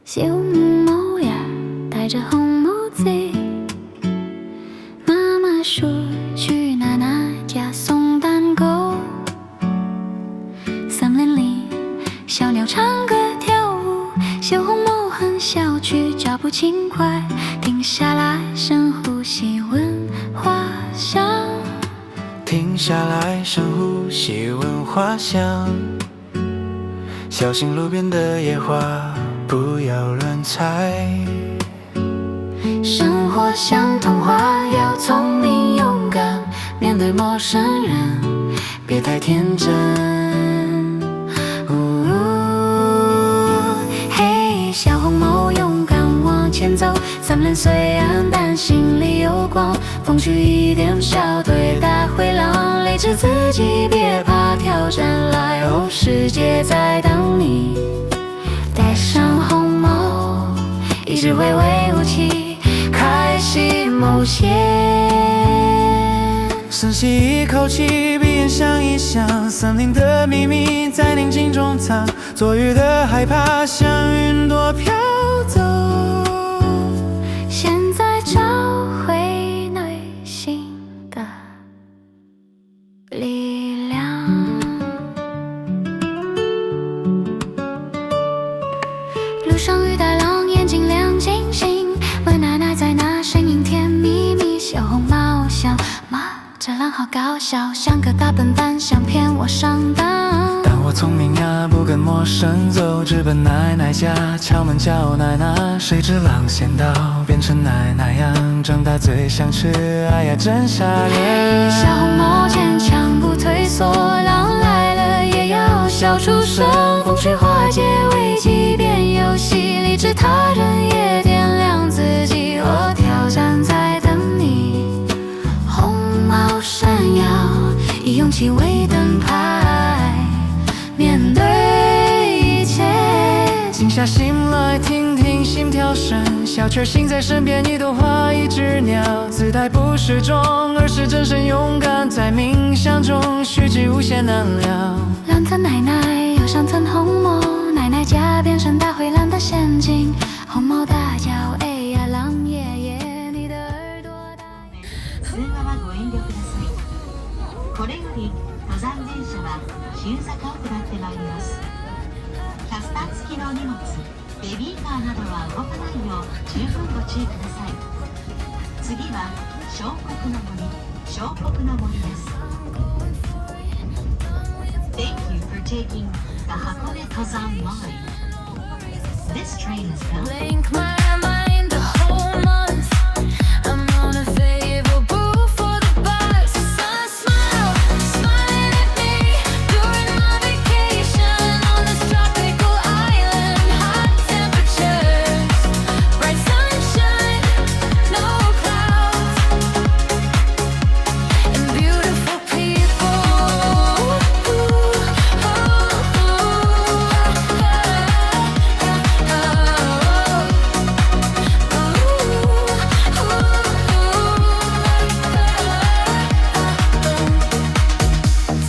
小木呀，戴着红帽子。妈妈说去奶奶家送蛋糕。森林里，小鸟唱歌跳舞，小红帽和小曲脚步轻快，停下来深呼吸，闻花香。停下来深呼吸，闻花香。小心路边的野花，不要乱采。生活像童话，要聪明勇敢，面对陌生人，别太天真。嘿，小红帽勇敢往前走，森林虽然但心里有光，风去一点小队带回浪，励志自己别怕挑战来哦，世界在等你。戴上红帽，一直挥挥武器，开启冒险。深吸一口气，闭眼想一想，森林的秘密在宁静中藏，做鱼的害怕像云朵飘走。现在找回想，妈，这狼好搞笑，像个大笨蛋，想骗我上当。但我聪明呀，不跟陌生走，直奔奶奶家，敲门叫奶奶。谁知狼先到，变成奶奶样，长大最想吃，哎呀真吓人。小红帽坚强不退缩，狼来了也要笑出声。风趣化解危机变游戏，理智他人也点亮自己。我挑战在等你，红毛闪耀，以勇气为灯牌，面对一切。静下心来听听心跳声，小确幸在身边，一朵花一只鸟，姿态不是装，而是真诚勇敢，在冥想中虚掷无限能量。蓝色奶奶有上层红毛，奶奶家变成大灰狼的陷阱，红毛大叫哎呀狼爷爷，你的耳朵大。通話はご遠慮ください。これより登山電車は急坂を下ってまいります。キャスター付きの荷物、ベビーカーなどは動かないよう十分ご注意ください。次は小国の森、小国の森です。Thank you for taking the Hakone Tozan line. This train is bound. Blink my mind the whole month. I'm on a favorable for the bus. Sun smile, smiling at me during my vacation on this tropical island. Hot temperatures, bright sunshine, no clouds, and beautiful people.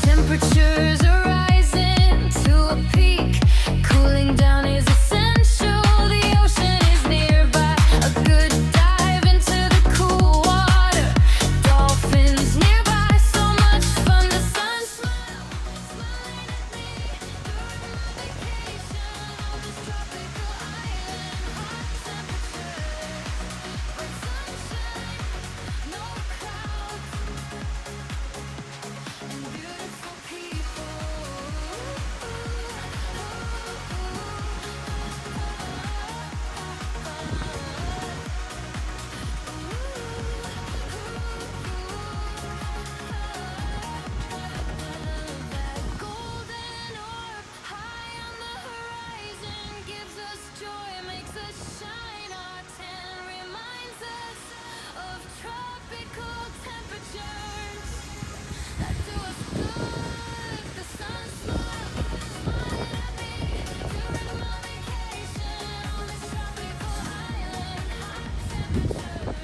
Temperatures are rising to a peak. Cooling down is essential. The ocean is nearby. A good dive into the cool water. Dolphins nearby. So much fun. The sun smiling at me during my vacation on this tropical island. Hot temperatures, bright sunshine, no clouds, and beautiful people. That golden orb high on the horizon gives us joy, makes us shine. Our tan reminds us of tropical temperatures that do us good. The sun smiling at me during my vacation on this tropical island. Hot temperatures,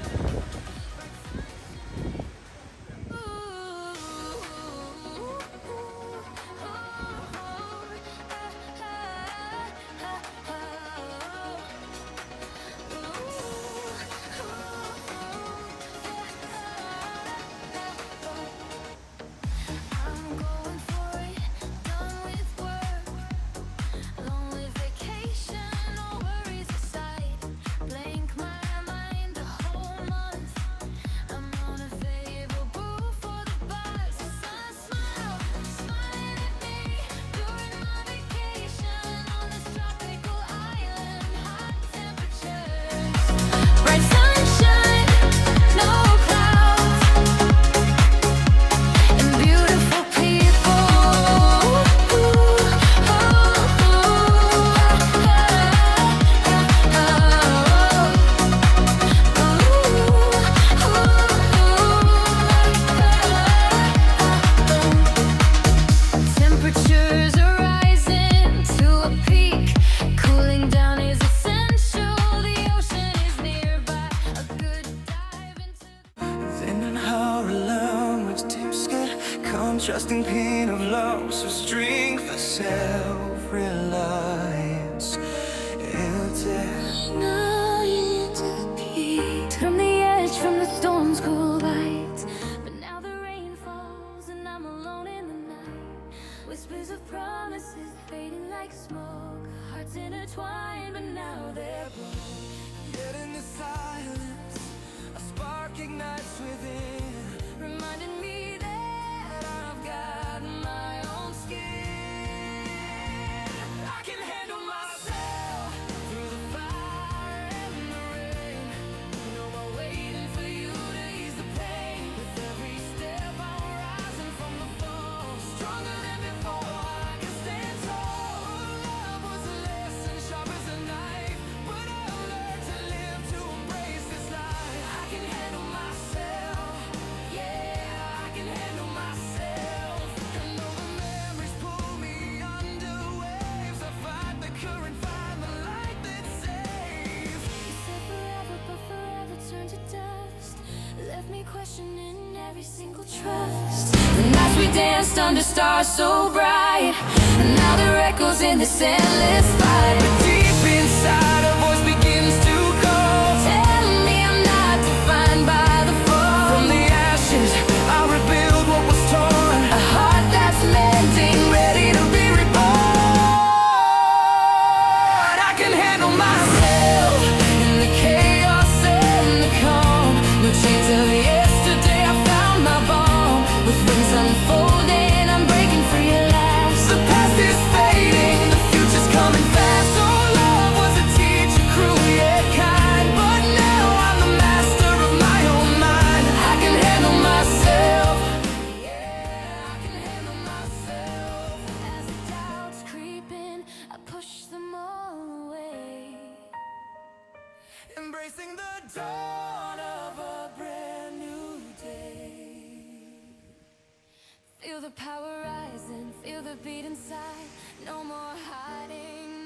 I'm going for it, done with work, lonely vacation, no worries aside. Blank my mind the whole month. I'm on a favorable for the bus. Sun smile, smiling at me during my vacation on this tropical island. Hot temperatures, bright sunshine, no clouds, and beautiful people. Temperatures are rising to a peak. Cooling down is essential. The ocean is nearby. A good dive into. Then and how to learn which tips get contrasting pain of loss or strength of self-reliance. From the edge, from the storm's cool bite. But now the rain falls and I'm alone in the night. Whispers of promises fading like smoke. Hearts intertwined, but now they're broke. Yet in the silence, a spark ignites within. passion in every single trust. The nights we danced under stars so bright, and now there are echoes in this endless fight. But deep inside, a voice begins to call. Tell me I'm not defined by the fall. From the ashes, I'll rebuild what was torn. A heart that's mending, ready to be reborn. I can handle myself in the chaos and the calm. No chains of yesterday, I found my bomb. With wings unfolding, I'm breaking free at last. The past is fading, the future's coming fast. Oh, love was a teacher, cruel yet kind. But now I'm the master of my own mind. I can handle myself. Yeah, I can handle myself. As the doubts creep in, I push them all away. Embracing the dawn of a brand new day. Feel the power rising, feel the beat inside. No more hiding,